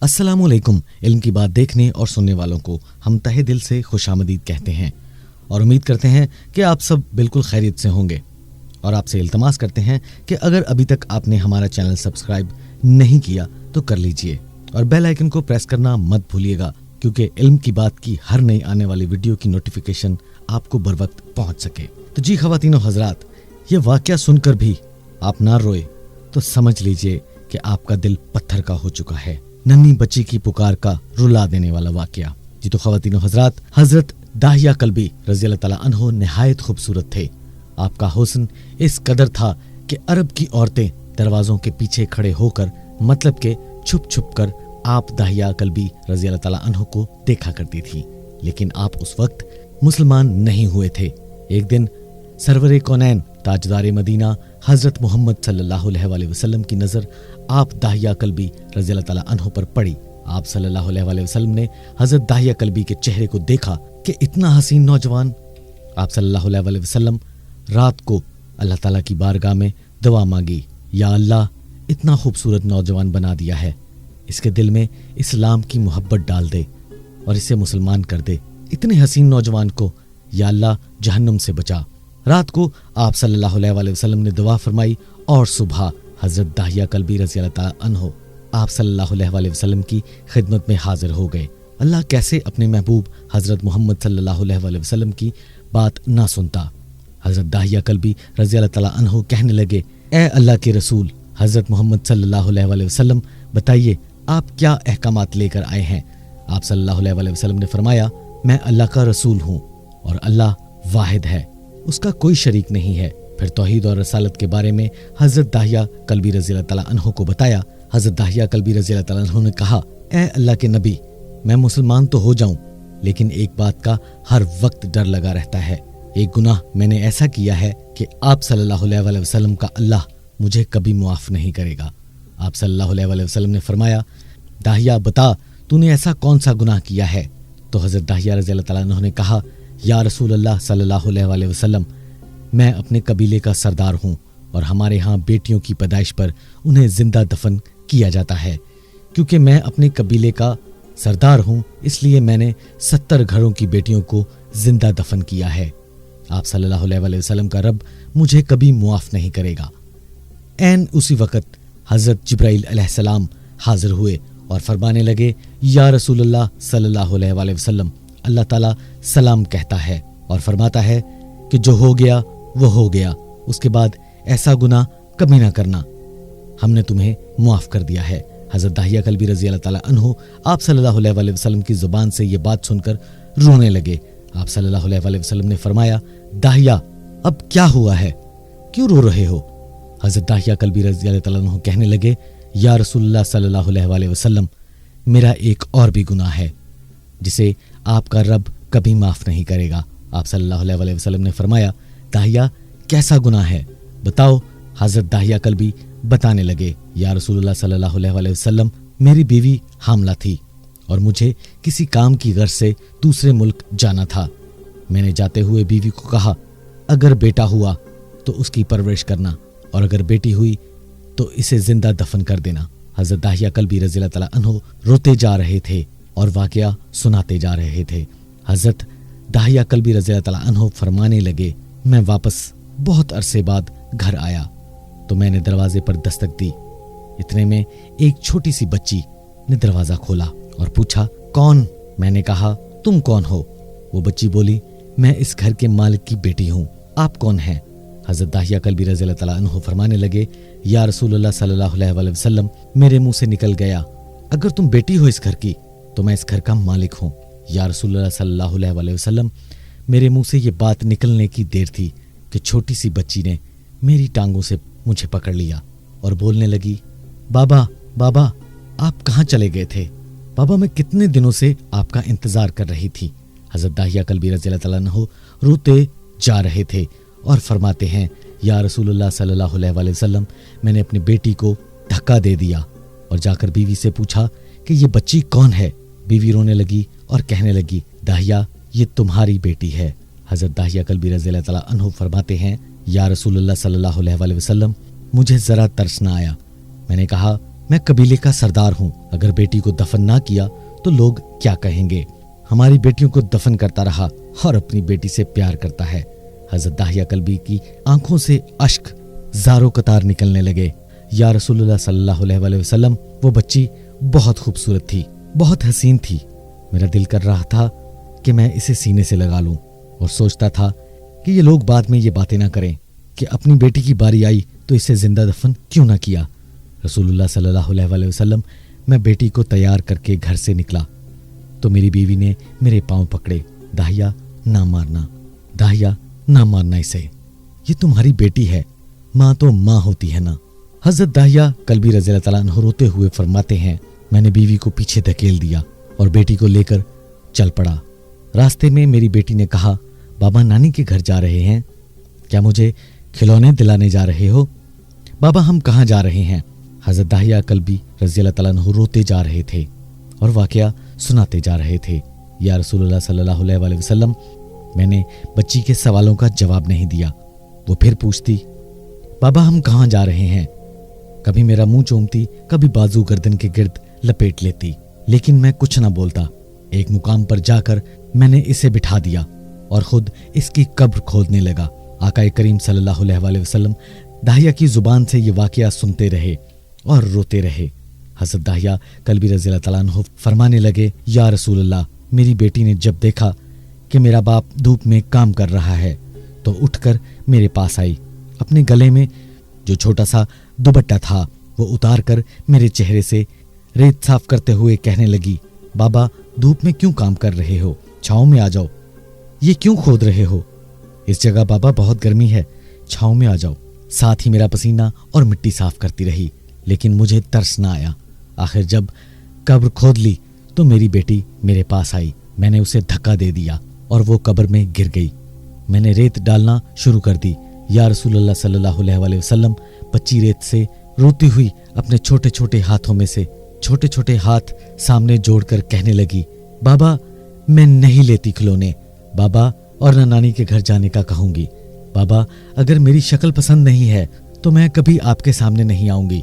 अस्सलाम वालेकुम। इल्म की बात देखने और सुनने वालों को हम तहे दिल से खुशामदीद कहते हैं और उम्मीद करते हैं कि आप सब बिल्कुल खैरियत से होंगे और आपसे इल्तमास करते हैं कि अगर अभी तक आपने हमारा चैनल सब्सक्राइब नहीं किया तो कर लीजिए और बेल आइकन को प्रेस करना मत भूलिएगा, क्योंकि इल्म की बात की हर नई आने वाली वीडियो की नोटिफिकेशन आपको बर वक्त पहुंच सके। तो जी ख़वातीनो हजरात, ये वाक़या सुनकर भी आप ना रोए तो समझ लीजिए कि आपका दिल पत्थर का हो चुका है। नन्ही बच्ची की पुकार का रुला देने वाला वाक़या। जी तो ख़वातीनो हजरात, हजरत दाहिया कल्बी रज़ी अल्लाह तआला अन्हु निहायत खूबसूरत थे। आपका हुस्न इस कदर था कि अरब की औरतें दरवाजों के पीछे खड़े होकर, मतलब के छुप छुप कर आप दाहिया कल्बी रज़ी अल्लाह तआला अन्हु को देखा करती थी। लेकिन आप उस वक्त मुसलमान नहीं हुए थे। एक दिन सरवरे कौनैन ताजदार मदीना हजरत मोहम्मद सल्लल्लाहु अलैहि वसल्लम की नज़र आप दाहिया कल्बी रज़ी अल्लाह तआला अन्हु पर पड़ी। आप सल्लल्लाहु अलैहि वसल्लम ने हजरत दाहिया कल्बी के चेहरे को देखा कि इतना हसीन नौजवान। आप सल्लल्लाहु अलैहि वसल्लम रात को अल्लाह ताला की बारगाह में दुआ मांगी, या अल्लाह इतना खूबसूरत नौजवान बना दिया है, इसके दिल में इस्लाम की मोहब्बत डाल दे और इसे मुसलमान कर दे। इतने हसीन नौजवान को या अल्लाह जहन्नुम से बचा। रात को आप सल्लल्लाहु अलैहि वसल्लम ने दुआ फरमाई और सुबह हजरत दाहिया कल्बी रज़ी अल्लाह तआला अन्हु आप सल्लल्लाहु अलैहि वसल्लम की खिदमत में हाजिर हो गए। अल्लाह कैसे अपने महबूब हजरत मोहम्मद सल्लल्लाहु अलैहि वसल्लम की बात ना सुनता। हजरत दाहिया कल्बी रज़ी अल्लाह तआला अन्हु कहने लगे, ए अल्लाह के रसूल हजरत मोहम्मद सल्लल्लाहु अलैहि वसल्लम, बताइए आप क्या अहकामात लेकर आए हैं। आप सल्लल्लाहु अलैहि वसल्लम ने फरमाया, मैं अल्लाह का रसूल हूँ और अल्लाह वाहिद है, उसका कोई शरीक नहीं है। फिर तौहीद और रसालत के बारे में हजरत दाहिया कल्बी रज़ी अल्लाह तआला अन्हु को बताया। हजरत दाहिया कल्बी रज़ी अल्लाह तआला अन्हु ने कहा, ए अल्लाह के नबी, मैं मुसलमान तो हो जाऊं, लेकिन एक बात का हर वक्त डर लगा रहता है। एक गुनाह मैंने ऐसा किया है कि आप सल्लल्लाहु अलैहि वसल्लम का अल्लाह मुझे कभी मुआफ नहीं करेगा। आप सल्लल्लाहु अलैहि वसल्लम ने फरमाया, दाहिया बता तूने ऐसा कौन सा गुनाह किया है। तो हजरत दाहिया रज़ी अल्लाह तआला अन्हु ने कहा, या रसूल अल्लाह सल्लल्लाहु अलैहि वसल्लम, मैं अपने कबीले का सरदार हूँ और हमारे यहाँ बेटियों की पैदाइश पर उन्हें जिंदा दफन किया जाता है। क्योंकि मैं अपने कबीले का सरदार हूँ, इसलिए मैंने 70 घरों की बेटियों को जिंदा दफन किया है। आप सल्लल्लाहु अलैहि वसल्लम का रब मुझे कभी मुआफ नहीं करेगा। ऐन उसी वक्त हजरत जिब्राइल अलैहिस्सलाम हाजिर हुए और फरमाने लगे, या रसूलुल्लाह सल्लल्लाहु अलैहि वसल्लम, अल्लाह ताला सलाम कहता है और फरमाता है कि जो हो गया वो हो गया, उसके बाद ऐसा गुनाह कभी ना करना, हमने तुम्हें मुआफ कर दिया है। हजरत दाहिया कल्बी रज़ी अल्लाह तआला अन्हु आप सल्लल्लाहु अलैहि वसल्लम की जुबान से ये बात सुनकर रोने लगे। आप सल्लल्लाहु अलैहि वसल्लम ने फरमाया, दाहिया अब क्या हुआ है, क्यों रो रहे हो। हजरत दाहिया कल्बी रज़ी अल्लाह तआला अन्हु कहने लगे, या रसूलुल्लाह सल्लल्लाहु अलैहि वसल्लम, मेरा एक और भी गुनाह है जिसे आपका रब कभी माफ नहीं करेगा। आप सल्लल्लाहु अलैहि वसल्लम ने फरमाया, दाहिया कैसा गुनाह है बताओ। हजरत दाहिया कल्बी बताने लगे, या रसूलुल्लाह सल्लल्लाहु अलैहि वसल्लम, मेरी बीवी हामला थी और मुझे किसी काम की गर्ज से दूसरे मुल्क जाना था। मैंने जाते हुए बीवी को कहा, अगर बेटा हुआ तो उसकी परवरिश करना और अगर बेटी हुई तो इसे जिंदा दफन कर देना। हजरत दाहिया कल्बी रज़ी अल्लाह तआला अन्हु रोते जा रहे थे और वाक़या सुनाते जा रहे थे। हजरत दाहिया कल्बी रज़ी अल्लाह तआला अन्हु फरमाने लगे, मैं वापस बहुत अरसे बाद घर आया तो मैंने दरवाजे पर दस्तक दी। इतने में एक छोटी सी बच्ची ने दरवाजा खोला और पूछा, कौन। मैंने कहा, तुम कौन हो। वो बच्ची बोली, मैं इस घर के मालिक की बेटी हूँ, आप कौन हैं। हजरत दाहिया कल्बी रज़ी अल्लाह तआला अन्हु फरमाने लगे, या रसूलुल्लाह सल्लल्लाहु अलैहि वसल्लम, मेरे मुंह से निकल गया, अगर तुम बेटी हो इस घर की तो मैं इस घर का मालिक हूँ। या रसूलुल्लाह सल्लल्लाहु अलैहि वसल्लम, मेरे मुंह से ये बात निकलने की देर थी कि छोटी सी बच्ची ने मेरी टांगों से मुझे पकड़ लिया और बोलने लगी, बाबा बाबा आप कहाँ चले गए थे, बाबा मैं कितने दिनों से आपका इंतजार कर रही थी। हजरत दाहिया कल्बी रज़ी अल्लाह तआला अन्हु रोते जा रहे थे और फरमाते हैं, या रसूलुल्लाह सल्लल्लाहु अलैहि वसल्लम, मैंने अपनी बेटी को धक्का दे दिया और जाकर बीवी से पूछा कि ये बच्ची कौन है। बीवी रोने लगी और कहने लगी, दाहिया ये तुम्हारी बेटी है। हजरत दाहिया कल्बी रज़ी अल्लाह तआला अन्हु फरमाते हैं, या रसूलुल्लाह सल्लल्लाहु अलैहि वसल्लम, मुझे ज़रा तरस न आया। मैंने कहा, मैं कबीले का सरदार हूँ, अगर बेटी को दफन ना किया तो लोग क्या कहेंगे। हमारी बेटियों को दफन करता रहा और अपनी बेटी से प्यार करता है। हजरत दाहिया कल्बी की आंखों से अश्क ज़ारो कतार निकलने लगे। या रसूलुल्लाह सल्लल्लाहु अलैहि वसल्लम, वो बच्ची बहुत खूबसूरत थी, बहुत हसीन थी। मेरा दिल कर रहा था कि मैं इसे सीने से लगा लूं और सोचता था कि ये लोग बाद में ये बातें ना करें कि अपनी बेटी की बारी आई तो इसे जिंदा दफन क्यों ना किया। रसूलुल्लाह सल्लल्लाहु अलैहि वसल्लम, मैं बेटी को तैयार करके घर से निकला तो मेरी बीवी ने मेरे पांव पकड़े। दाहिया ना मारना, दाहिया ना मारना इसे, ये तुम्हारी बेटी है, माँ तो माँ होती है ना। हजरत दाहिया कल्बी रज़ियल्लाहु ताला अन्हु रोते हुए फरमाते हैं, मैंने बीवी को पीछे धकेल दिया और बेटी को लेकर चल पड़ा। रास्ते में मेरी बेटी ने कहा, बाबा नानी के घर जा रहे हैं, क्या मुझे खिलौने दिलाने जा रहे हो? बाबा हम कहाँ जा रहे हैं? हजरत दाहिया कल्बी रज़ियल्लाहु ताला अन्हु रोते जा रहे थे और वाकया सुनाते जा रहे थे। या रसूलुल्लाह सल्लल्लाहु अलैहि वसल्लम, मैंने बच्ची के सवालों का जवाब नहीं दिया। वो फिर पूछती, बाबा हम कहाँ जा रहे हैं? कभी मेरा मुंह चूमती, कभी बाजू गर्दन के गिर्द लपेट लेती, लेकिन मैं कुछ ना बोलता। एक मुकाम पर जाकर मैंने इसे बिठा दिया और खुद इसकी कब्र खोदने लगा। आका करीम सल्लल्लाहु अलैहि वसल्लम दाहिया की जुबान से ये वाकया सुनते रहे और रोते रहे। हज़रत दाहिया कल्बी रज़ियल्लाहु ताला अन्हु फरमाने लगे, या रसूलल्लाह, मेरी बेटी ने जब देखा कि मेरा बाप धूप में काम कर रहा है तो उठकर मेरे पास आई। अपने गले में जो छोटा सा दुपट्टा था वो उतार कर मेरे चेहरे से रेत साफ करते हुए कहने लगी, बाबा धूप में क्यों काम कर रहे हो, छाँव में आ जाओ। ये क्यों खोद रहे हो? इस जगह बाबा बहुत गर्मी है, छाँव में आ जाओ। साथ ही मेरा पसीना और मिट्टी साफ करती रही, लेकिन मुझे तरस ना आया। आखिर जब कब्र खोद ली तो मेरी बेटी मेरे पास आई। मैंने उसे धक्का दे दिया और वो कब्र में गिर गई। मैंने रेत डालना शुरू कर दी। या रसूलुल्लाह सल्लल्लाहु अलैहि वसल्लम, बच्ची रेत से रोती हुई अपने छोटे छोटे हाथों में से छोटे छोटे हाथ सामने जोड़कर कहने लगी, बाबा मैं नहीं लेती खिलौने, बाबा और न नानी के घर जाने का कहूंगी। बाबा अगर मेरी शक्ल पसंद नहीं है तो मैं कभी आपके सामने नहीं आऊंगी।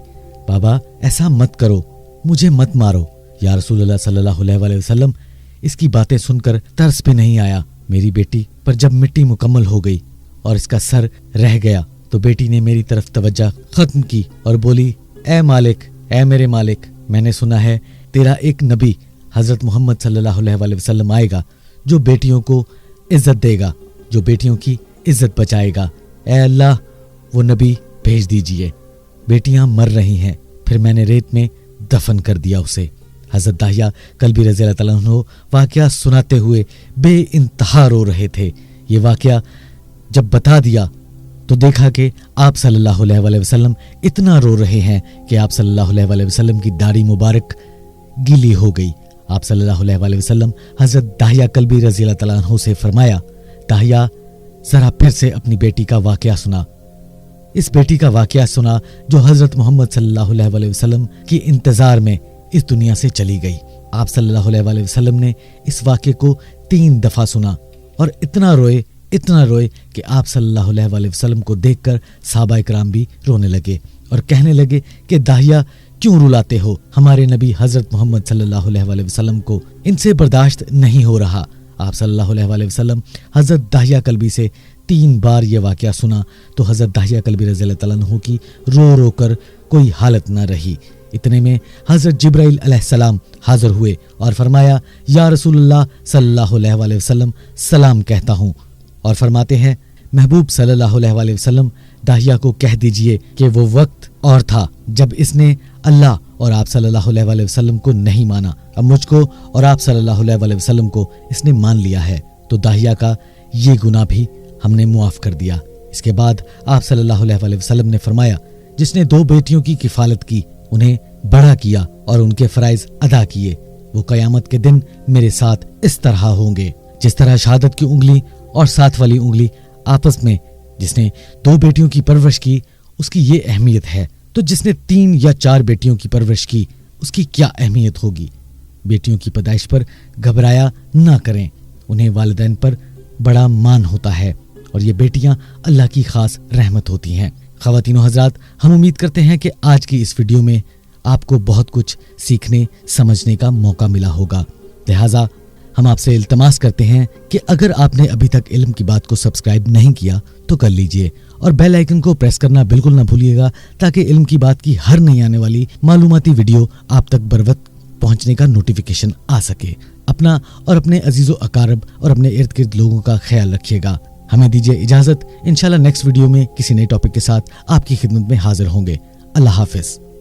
बाबा ऐसा मत करो, मुझे मत मारो। या रसूलुल्लाह सल्लल्लाहु अलैहि वसल्लम, इसकी बातें सुनकर तरस भी नहीं आया। मेरी बेटी पर जब मिट्टी मुकम्मल हो गई और इसका सर रह गया तो बेटी ने मेरी तरफ तवज्जो खत्म की और बोली, ए मालिक, ए मेरे मालिक, मैंने सुना है तेरा एक नबी हजरत मोहम्मद सल्लल्लाहु अलैहि वसल्लम आएगा जो बेटियों को इज्जत देगा, जो बेटियों की इज्जत बचाएगा। ए अल्लाह, वो नबी भेज दीजिए, बेटियां मर रही हैं। फिर मैंने रेत में दफन कर दिया उसे। हजरत दाहिया कल्बी रज़ियल्लाहु ताला अन्हु वाकया सुनाते हुए बेइंतहा रो रहे थे। ये वाकया जब बता दिया तो देखा कि आप सल्लल्लाहु अलैहि वसल्लम इतना रो रहे हैं कि आप सल्लल्लाहु अलैहि वसल्लम की दाढ़ी मुबारक गीली हो गई। आप सल्लल्लाहु अलैहि वसल्लम हजरत दाहिया कल्बी रज़ियल्लाहु ताला अन्हु से फरमाया, दाहिया जरा फिर से अपनी बेटी का वाकया सुना। इस बेटी का वाकया सुना जो हजरत मोहम्मद सल्लल्लाहु अलैहि वसल्लम की इंतजार में इस दुनिया से चली गई। आप सल्लल्लाहु अलैहि वसल्लम ने इस वाकये को 3 दफा सुना और इतना रोए कि आप सल्लल्लाहु अलैहि वसल्लम को देखकर सहाबा इकराम भी रोने लगे और कहने लगे कि दाहिया क्यों रुलाते हो, हमारे नबी हजरत मोहम्मद सल्लल्लाहु अलैहि वसल्लम को इनसे बर्दाश्त नहीं हो रहा। आप सल्लल्लाहु अलैहि वसल्लम हजरत दाहिया कल्बी से 3 बार ये वाकया सुना तो हजरत दाहिया कल्बी रज़ियल्लाहु ताला अन्हु की रो रो कर कोई हालत न रही। इतने में हजरत जिब्राइल अलैहिस्सलाम हाजिर हुए और फरमाया, या रसूलुल्लाह सल्लल्लाहु अलैहि वसल्लम, सलाम कहता हूँ। और फरमाते हैं, महबूब सल्लल्लाहु अलैहि वसल्लम, दाहिया को कह दीजिए कि वो वक्त और था जब इसने अल्लाह और आप सल्लल्लाहु अलैहि वसल्लम को नहीं माना। अब मुझको और आप सल्लल्लाहु अलैहि वसल्लम को इसने मान लिया है तो दाहिया का ये गुनाह भी हमने मुआफ कर दिया। इसके बाद आप सल्लल्लाहु अलैहि वसल्लम ने फरमाया, जिसने 2 बेटियों की किफालत की, उन्हें बड़ा किया और उनके फराइज अदा किए, वो कयामत के दिन मेरे साथ इस तरह होंगे जिस तरह शहादत की उंगली और साथ वाली उंगली आपस में। जिसने 2 बेटियों की परवरिश की उसकी ये अहमियत है, तो जिसने 3 या 4 बेटियों की परवरिश की उसकी क्या अहमियत होगी। बेटियों की पैदाइश पर घबराया ना करें, उन्हें वालिदैन पर बड़ा मान होता है और ये बेटियां अल्लाह की खास रहमत होती हैं। ख़वातीनो हज़रात, हम उम्मीद करते हैं कि आज की इस वीडियो में آپ کو بہت کچھ سیکھنے سمجھنے کا موقع ملا ہوگا۔ لہٰذا ہم آپ سے التماس کرتے ہیں کہ اگر آپ نے ابھی تک علم کی بات کو سبسکرائب نہیں کیا تو کر لیجئے اور بیل آئیکن کو پریس کرنا بالکل نہ بھولیے گا تاکہ علم کی بات کی ہر نئی آنے والی معلوماتی ویڈیو آپ تک بروقت پہنچنے کا نوٹیفیکیشن آ سکے۔ اپنا اور اپنے عزیز و اقارب اور اپنے ارد گرد لوگوں کا خیال رکھیے گا۔ ہمیں دیجیے اجازت، انشاءاللہ نیکسٹ ویڈیو میں کسی نئے ٹاپک کے ساتھ آپ کی خدمت میں حاضر ہوں گے۔ اللہ حافظ۔